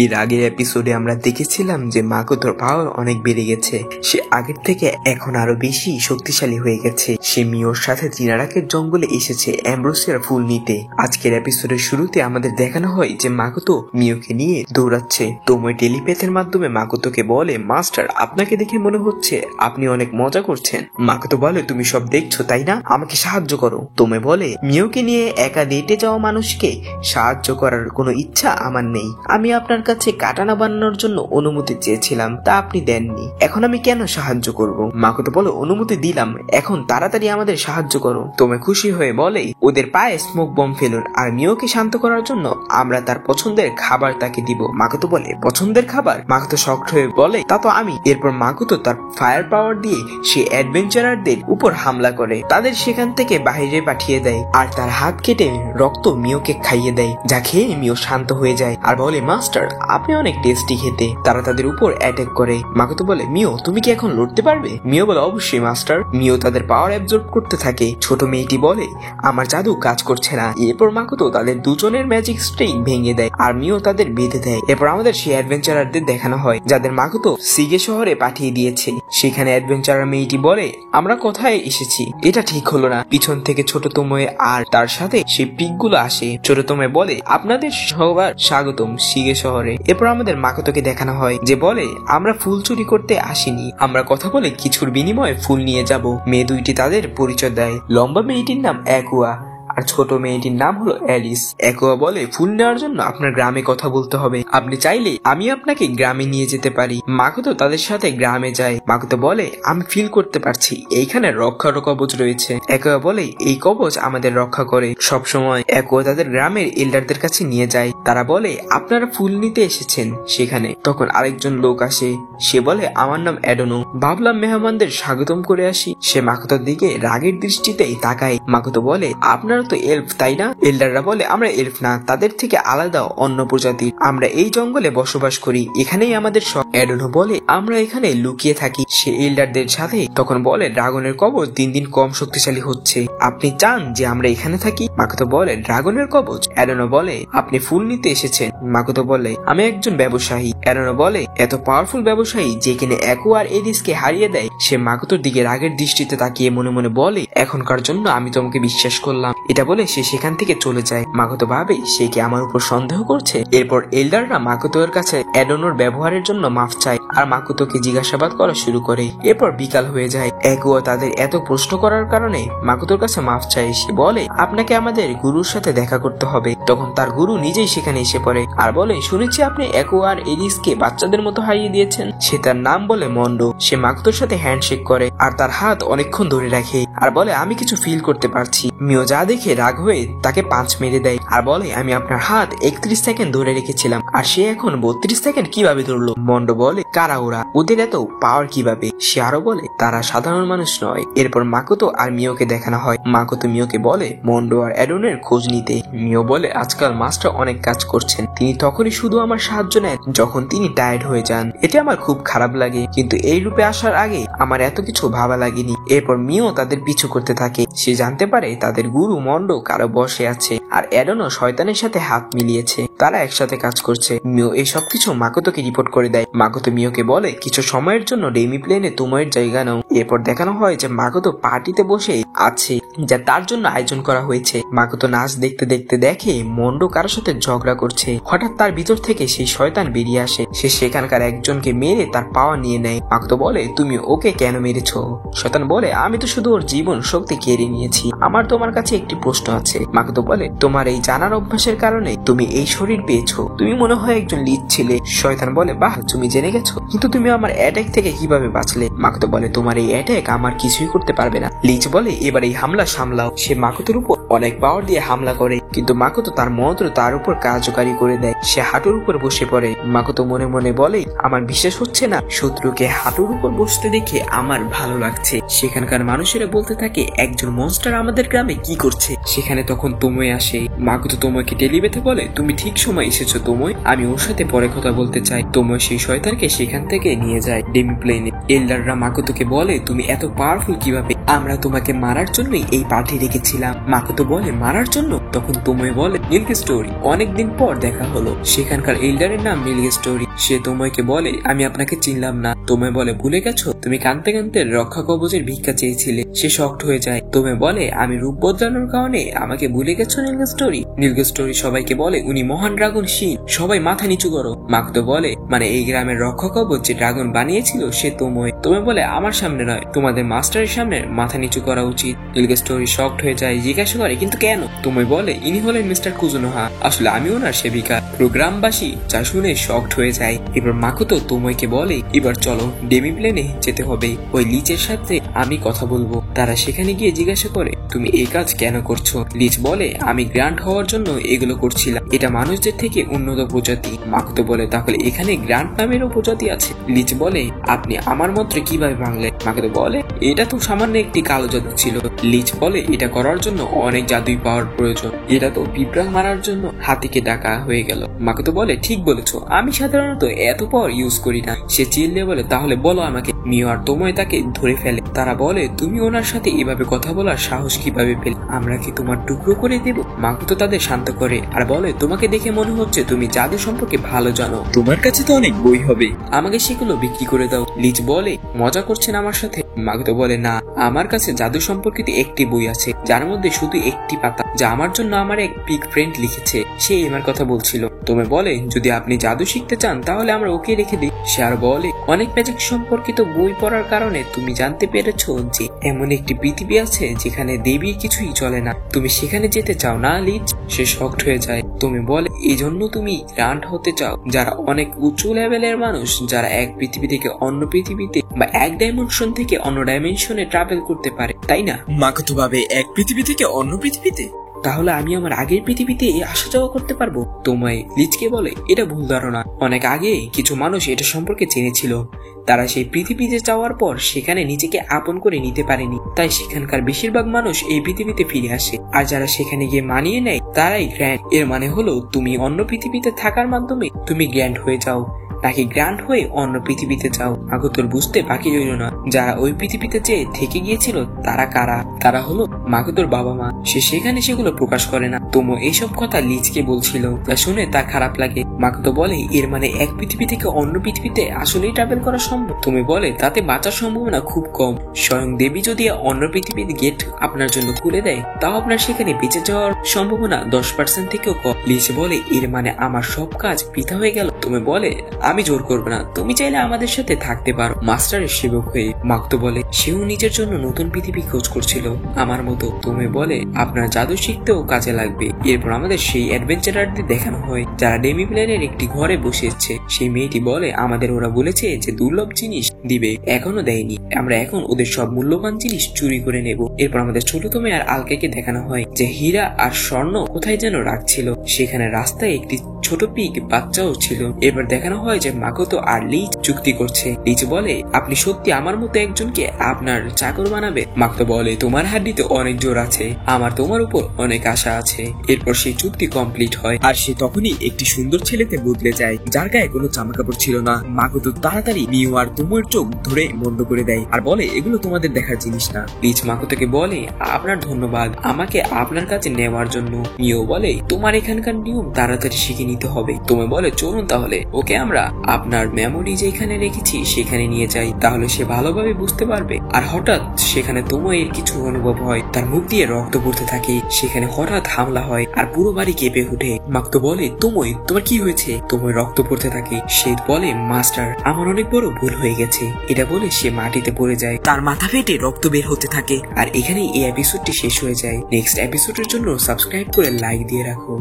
এর আগের এপিসোডে আমরা দেখেছিলাম যে মাকোতোর পাওয়ার অনেক বেড়ে গেছে। সে আগের থেকে এখন আরো বেশি শক্তিশালী হয়ে গেছে। সে মিওর সাথে চিনারাকের জঙ্গলে এসেছে অ্যাম্ব্রোসিয়ার ফুল নিতে। আজকের এপিসোডের শুরুতে আমাদের দেখানো হয় যে মাকোতো মিওকে নিয়ে দৌড়াচ্ছে। তোময় টেলিপ্যাথের মাধ্যমে মাকোতোকে বলে, মাস্টার আপনাকে দেখে মনে হচ্ছে আপনি অনেক মজা করছেন। মাকোতো বলে, তুমি সব দেখছো তাই না, আমাকে সাহায্য করো। তোময় বলে, মিওকে নিয়ে একা ডেটে যাওয়া মানুষকে সাহায্য করার কোনো ইচ্ছা আমার নেই। আমি আপনার কাছে কাটানা বানানোর জন্য অনুমতি চেয়েছিলাম, তা আপনি দেননি। এখন আমি কেন সাহায্য করব? মাকোতো বলে, অনুমতি দিলাম, এখন তাড়াতাড়ি আমাদের সাহায্য করো। তোময় খুশি হয়ে বলে, ওদের পায়ে স্মোক বম ফেলুন, আর মিওকে শান্ত করার জন্য আমরা তার পছন্দের খাবার তাকে দিব। মাকোতো বলে, পছন্দের খাবার? মাকোতো শক্ট হয়ে বলে, তা তো আমি। এরপর মাকোতো তার ফায়ার পাওয়ার দিয়ে সে অ্যাডভেঞ্চারারদের উপর হামলা করে তাদের সেখান থেকে বাইরে পাঠিয়ে দেয়, আর তার হাত কেটে রক্ত মিওকে খাইয়ে দেয়, যা খেয়ে মিও শান্ত হয়ে যায় আর বলে, মাস্টার আপনি অনেক টেস্টি খেতে। তারা তাদের উপর অ্যাটাক করে। মাকোতো বলে, মিও তুমি কি এখন লড়তে পারবে? মিও বলে, অবশ্যই মাস্টার। মিও তাদের পাওয়ার অ্যাবজর্ব করতে থাকে। ছোট মেয়েটি বলে, আমার জাদু কাজ করছে না। এরপর মাকোতো তাদের দুজনের ম্যাজিক স্ট্রিং ভেঙে দেয় আর মিও তাদের বেঁধে দেয়। এরপর আমাদের সেই অ্যাডভেঞ্চারারদের দেখানো হয় যাদের মাকোতো সিগে শহরে পাঠিয়ে দিয়েছে। সেখানে অ্যাডভেঞ্চারার মেয়েটি বলে, আমরা কোথায় এসেছি? এটা ঠিক হলো না। পিছন থেকে ছোট তোময় আর তার সাথে সেই পিগগুলো আসে। ছোট তোময় বলে, আপনাদের সবার স্বাগতম সিগে শহরে। এরপর আমাদের মাকোতোকে দেখানো হয় যে বলে, আমরা ফুল চুরি করতে আসিনি, আমরা কথা বলে কিছুর বিনিময়ে ফুল নিয়ে যাব। মেয়ে দুইটি তাদের পরিচয় দেয়। লম্বা মেয়েটির নাম অ্যাকুয়া আর ছোট মেয়েটির নাম হলো অ্যালিস। অ্যাকুয়া বলে, ফুল নেওয়ার জন্য আপনার গ্রামে কথা বলতে হবে, আপনি চাইলে আমি আপনাকে গ্রামে নিয়ে যেতে পারি। মাকোতো তাদের সাথে গ্রামে যায়। মাকোতো বলে, আমি ফিল করতে পারছি এইখানে রক্ষার কবচ রয়েছে। অ্যাকুয়া বলে, এই কবচ আমাদের রক্ষা করে সব সময়। অ্যাকুয়া তাদের গ্রামের এল্ডারদের কাছে নিয়ে যায়। তারা বলে, আপনারা ফুল নিতে এসেছেন সেখানে। তখন আরেকজন লোক আসে। সে বলে, আমার নাম অ্যাডোনো, ভাবলাম মেহমানদের স্বাগতম করে আসি। সে মাকোতোর দিকে রাগের দৃষ্টিতেই তাকায়। মাকোতো বলে, আপনারা তো এলফ তাই না? এল্ডাররা বলে, আমরা এলফ না, তাদের থেকে আলাদা অন্য প্রজাতির। আমরা এই জঙ্গলে বসবাস করি, এখানেই আমাদের সব। অ্যাডোনো বলে, আমরা এখানে লুকিয়ে থাকি সে এল্ডারদের সাথে। তখন বলে, ড্রাগনের কবচ দিন দিন কম শক্তিশালী হচ্ছে, আপনি চান যে আমরা এখানে থাকি? মাকোতো বলে, ড্রাগনের কবচ? অ্যাডোনো বলে, আপনি ফুল নিতে এসেছেন। মাকোতো বলে, আমি একজন ব্যবসায়ী। অ্যাডোনো বলে, এত পাওয়ারফুল ব্যবসায়ী যে কিনে অ্যাকুয়া আর এডিসকে হারিয়ে দেয়। সে মাকোতোর দিকে রাগের দৃষ্টিতে তাকিয়ে মনে মনে বলে, এখনকার জন্য আমি তোমাকে বিশ্বাস করলাম। এটা বলে সে সেখান থেকে চলে যায়। মাকোতো ভাবে, সে কি আমার উপর সন্দেহ করছে? এরপর এল্ডাররা মাকোতোর কাছে অ্যাডোনোর ব্যবহারের জন্য মাফ চায় আর মাকোতোকে জিজ্ঞাসাবাদ করা শুরু করে। এরপর বিকাল হয়ে যায়। অ্যাকুয়া তাদের এত প্রশ্ন করার কারণে মাকোতোর কাছে মাফ চায়। সে বলে, আপনাকে আমাদের গুরুর সাথে দেখা করতে হবে। তখন তার গুরু নিজেই সেখানে এসে পড়ে আর বলে, শুনেছি আপনি অ্যাকুয়া আর এডিসকে বাচ্চাদের মতো হারিয়ে দিয়েছেন। সে তার নাম বলে মন্ডো। সে মাকোতোর সাথে হ্যান্ডশেক করে আর তার হাত অনেকক্ষণ ধরে রাখে আর বলে, আমি কিছু ফিল করতে পারছি। মিও যা দেখে রাগ হয়ে তাকে পাঁচ মেরে দেয় আর বলে, আমি আপনার হাত 31 সেকেন্ড ধরে রেখেছিলাম, আর সে এখন 32 সেকেন্ড কিভাবে ধরলো? মন্ডো বলে, কারা ওরা, ওদের এত পাওয়ার কিভাবে? সে আরো বলে, তারা সাধারণ মানুষ নয়। এরপর মাকোতো আর মিওকে দেখানো হয়। মাকোতো মিওকে বলে মন্ডো আর অ্যাডোনের খোঁজ নিতে। মিও বলে, আজকাল মাস্টার অনেক কাজ করছেন, তিনি তখনই শুধু আমার সাহায্য নেন যখন তিনি টায়ার্ড হয়ে যান। এটা আমার খুব খারাপ লাগে, কিন্তু এই রূপে আসার আগে আমার এত কিছু ভাবা লাগেনি। এরপর মিও তাদের পিছু করতে থাকে। সে জানতে পারে তাদের গুরু মন্ডো কারো বসে আছে আর অ্যাডোনো শয়তানের সাথে হাত মিলিয়েছে, তারা একসাথে কাজ করছে। মিও এই সবকিছু মাকোতোকে রিপোর্ট করে দেয়। মাকোতো মিওকে বলে, কিছু সময়ের জন্য ডেমি প্লেনে তোমার জায়গা নাও। এরপর দেখানো হয় যে মাকোতো পার্টিতে বসে আছে যা তার জন্য আয়োজন করা হয়েছে। মাকোতো নাচ দেখতে দেখতে দেখে মন্ডো কারোর সাথে ঝগড়া করছে। হঠাৎ তার ভিতর থেকে সেই শয়তান বেরিয়ে আসে। সে সেখানকার একজনকে মেরে তার পাওয়া নিয়ে নেয়। মাকোতো বলে, তুমি ওকে কেন মেরেছো? শয়তান বলে, আমি তো শুধু ওর জীবন শক্তি কেড়ে নিয়েছি। আমার তোমার কাছে একটি প্রশ্ন আছে। মাকোতো বলে, তোমার এই জানার অভ্যাসের কারণে তুমি এই শরীর পেয়েছো, তুমি মনে হয় একজন লিচ ছিলে। শয়তান বলে, বাহ, তুমি জেনে গেছো, কিন্তু তুমি আমার অ্যাটাক থেকে কিভাবে বাঁচলে? মাকোতো বলে, তোমার এই অ্যাটাক আমার কিছুই করতে পারবে না। লিচ বলে, এবার এই হামলা সামলাও। সে মাকোতোর উপর অনেক পাওয়ার দিয়ে হামলা করে, কিন্তু মাকোতো তার মন্ত্র তার উপর কার্যকারী করে দেয়। সে হাঁটুর উপর বসে পড়ে। মাকোতো মনে মনে বলে, আমার বিশ্বাস হচ্ছে না, শত্রুকে হাঁটুর উপর বসতে দেখে আমার ভালো লাগছে। সেখানকার মানুষেরা বলতে থাকে, একজন মনস্টার আমাদের গ্রামে কি করছে? সেখানে তখন তোময় আসে। মাকোতো তোময়কে টেলিপ্যাথে বলে, তুমি ঠিক সময় এসেছো তোময়, আমি ওর সাথে পরে কথা বলতে চাই। তোময় সেই শয়তানকে সেখান থেকে নিয়ে যায় ডেমি প্লেনে। এল্ডাররা মাকোতোকে বলে, তুমি এত পাওয়ারফুল কিভাবে? আমরা তোমাকে মারার জন্যই এই পার্টি রেখেছিলাম। মাকোতো বলে মারার জন্য? তখন তোময় বলে মিল্ক স্টোরি, অনেকদিন পর দেখা হলো। সেখানকার এল্ডারের নাম মিল্ক স্টোরি। সে তোময়কে বলে আমি আপনাকে চিনলাম না। তোময় বলে ভুলে গেছো? তুমি কাঁদতে কাঁদতে রক্ষা কবচের ভিক্ষা চেয়েছিলে। সে শক্ট হয়ে যায়। তোময় বলে আমি রূপ বদলানোর কারণে আমাকে ভুলে গেছো মিল্ক স্টোরি? মিল্ক স্টোরি সবাইকে বলে উনি মহান ড্রাগন শিন, সবাই মাথা নিচু করো। মাকোতো বলে মানে এই গ্রামের রক্ষা কবচ যে ড্রাগন বানিয়েছিল সে তোময়। তোময় বলে আমার সামনে নয়, তোমাদের মাস্টারের সামনে মাথা নিচু করা উচিত। মিল্ক স্টোরি শক্ট হয়ে যায়, জিজ্ঞাসা করে কিন্তু কেন? তোময় বলে ইনি হলেন মিস্টার কুজুনোহা, আসলে আমি ওনার সেবিকা। গ্রামবাসী যা শুনে শক্ট হয়ে যায়। এবার মাকোতো তোময়কে বলে এবার চলো ডেমি প্লেনে যেতে হবে, ওই লিচের সাথে আমি কথা বলবো। তারা সেখানে গিয়ে জিজ্ঞাসা করে তুমি এই কাজ কেন করছো? লিচ বলে আমি গ্র্যান্ড হওয়ার জন্য এগুলো করছিলাম, এটা মানুষদের থেকে উন্নত প্রজাতি। মাকোতো বলে তাহলে এখানে গ্র্যান্ড নামেরও প্রজাতি আছে? লিচ বলে আপনি আমার মন্ত্রে কিভাবে ভাঙলেন? মাকোতো বলে এটা তো সামান্য একটি কালো জাদু ছিল। লিচ বলে এটা করার জন্য অনেক জাদুই পাওয়ার প্রয়োজন, এটা তো পিঁপড়া মারার জন্য হাতিকে ডাকা হয়ে গেল। মাকোতো বলে ঠিক বলেছো, আমি সাধারণত এত পাওয়ার ইউজ করি না। সে চিল্লে বলে তাহলে বলো আমাকে। মিও আর তোময় তাকে ধরে ফেলে। তারা বলে তুমি ওনার সাথে এভাবে কথা বলার সাহস কিভাবে পেলে? আমরা কি তোমার টুকরো করে দেব? মাকোতো তাদের শান্ত করে আর বলে তোমাকে দেখে মনে হচ্ছে তুমি জাদু সম্পর্কে ভালো জানো, তোমার কাছে তো অনেক বই হবে, আমাকে সেগুলো বিক্রি করে দাও। লিচ বলে মজা করছেন আমার সাথে? মাকোতো বলে না, আমার কাছে জাদু সম্পর্কিত একটি বই আছে যার মধ্যে শুধু একটি পাতা, যা আমার জন্য আমার এক পিগ ফ্রেন্ড লিখেছে, সে আমার কথা বলছিল। তোময় বলে যদি আপনি জাদু শিখতে চান তাহলে আমরা ওকে রেখে দিই। সে আর বলে অনেক ম্যাজিক সম্পর্কিত বই পড়ার কারণে তুমি জানতে পেরেছো যে এমন একটি পৃথিবী আছে যেখানে দেবীর কিছুই চলে না, তুমি সেখানে যেতে চাও না লিচ? সে শক্ট হয়ে যায়। তুমি বলে এই জন্য তুমি গ্র্যান্ড হতে চাও, যারা অনেক উঁচু লেভেলের মানুষ, যারা এক পৃথিবী থেকে অন্য পৃথিবীতে বা এক ডাইমেনশন থেকে অন্য ডাইমেনশনে ট্রাভেল করতে পারে, তাই না? মাকোতো ভাবে এক পৃথিবী থেকে অন্য পৃথিবীতে, তাহলে আমি আমার আগের পৃথিবীতে আসা যাওয়া করতে পারবো। তোময় লিচকে বলে এটা ভুল ধারণা, অনেক আগে কিছু মানুষ এটা সম্পর্কে জেনেছিল, তারা সেই পৃথিবীতে যাওয়ার পর সেখানে নিজেকে আপন করে নিতে পারেনি, তাই সেখানকার বেশিরভাগ মানুষ এই পৃথিবীতে ফিরে আসে, আর যারা সেখানে গিয়ে মানিয়ে নেয় তারাই গ্র্যান্ড। এর মানে হলো তুমি অন্য পৃথিবীতে থাকার মাধ্যমে তুমি গ্র্যান্ড হয়ে যাও, নাকি গ্র্যান্ড হয়ে অন্য পৃথিবীতে যাও। মাকোতোর বুঝতে বাকি রইল না যারা ওই পৃথিবীতে যেয়ে থেকে গিয়েছিল তারা কারা। তারা হলো মাকোতোর বাবা মা। সে সেখানে সেগুলো প্রকাশ করে না। তোমো এইসব কথা লিচকে বলছিল, তা শুনে তার খারাপ লাগে। মাকোতো বলে এর মানে এক পৃথিবী থেকে অন্য পৃথিবীতে আসলেই ট্রাভেল করা সম্ভব? তুমি বলে তাতে বাঁচার সম্ভাবনা খুব কম, স্বয়ং দেবী যদি অন্য পৃথিবীর গেট আপনার জন্য খুলে দেয় তাও আপনার সেখানে বেঁচে যাওয়ার সম্ভাবনা 10% থেকেও কম। লিচ বলে এর মানে আমার সব কাজ বৃথা হয়ে গেল? তুমি বলে আমি জোর করবো না, তুমি চাইলে আমাদের সাথে থাকতে পারো মাস্টারের সেবক হয়ে। মাকোতো বলে সেও নিজের জন্য নতুন পৃথিবী খোঁজ করছিল আমার মতো। তুমি বলে আপনার জাদু শিখতেও কাজে লাগবে। এরপর আমাদের সেই অ্যাডভেঞ্চারারদের দেখানো হয় যারা ডেমি প্লেনের একটি ঘরে বসেছে। সেই মেয়েটি বলে আমাদের ওরা বলেছে যে দুর্লভ জিনিস দিবে, এখনো দেয়নি, আমরা এখন ওদের সব মূল্যবান জিনিস চুরি করে নেব। এরপর আমাদের ছোট তোমে আর আলকেকে দেখানো হয় যে হীরা আর স্বর্ণ কোথায় যেন রাখছিল, সেখানে রাস্তায় একটি ছোট পিগ বাচ্চাও ছিল। এবার দেখানো হয় যে মাকোতো আর লিচ চুক্তি করছে। লিচ বলে আপনি সত্যি আমার মতো একজনকে আপনার চাকর বানাবে? মাকোতো বলে তোমার হাড্ডিতে অনেক জোর আছে, আমার তোমার উপর অনেক আশা আছে। এরপর সেই চুক্তি কমপ্লিট হয় আর সে তখনই একটি সুন্দর ছেলেতে বদলে যায় যার গায়ে কোনো জামা কাপড় ছিল না। মাকোতো তাড়াতাড়ি মিও আর তোমোর চোখ ধরে বন্ধ করে দেয় আর বলে এগুলো তোমাদের দেখার জিনিস না। লিচ মাকোতোকে বলে আপনার ধন্যবাদ আমাকে আপনার কাছে নেওয়ার জন্য। মিও বলে তোমার এখানকার নিয়ম তাড়াতাড়ি শিখে নিতে হবে। তুমি বলে চলুন তাহলে ওকে আমরা আপনার মেমোরি যেখানে রেখেছি সেখানে নিয়ে যাই, তাহলে সে ভালোভাবে বুঝতে পারবে। আর হঠাৎ সেখানে তোময়ের কিছু অনুভব হয়, তার মুখ দিয়ে রক্ত পড়তে থাকে। সেখানে হঠাৎ হামলা হয় আর পুরো বাড়ি কেঁপে ওঠে। মাকোতো বলে তোময় তোমার কি হয়েছে? তোময় রক্ত পড়তে থাকে। সে বলে মাস্টার আমার অনেক বড় ভুল হয়ে গেছে। এটা বলে সে মাটিতে পড়ে যায়, তার মাথা ফেটে রক্ত বের হতে থাকে। আর এখানেই এই এপিসোডটি শেষ হয়ে যায়। নেক্সট এপিসোডের জন্য সাবস্ক্রাইব করে লাইক দিয়ে রাখো।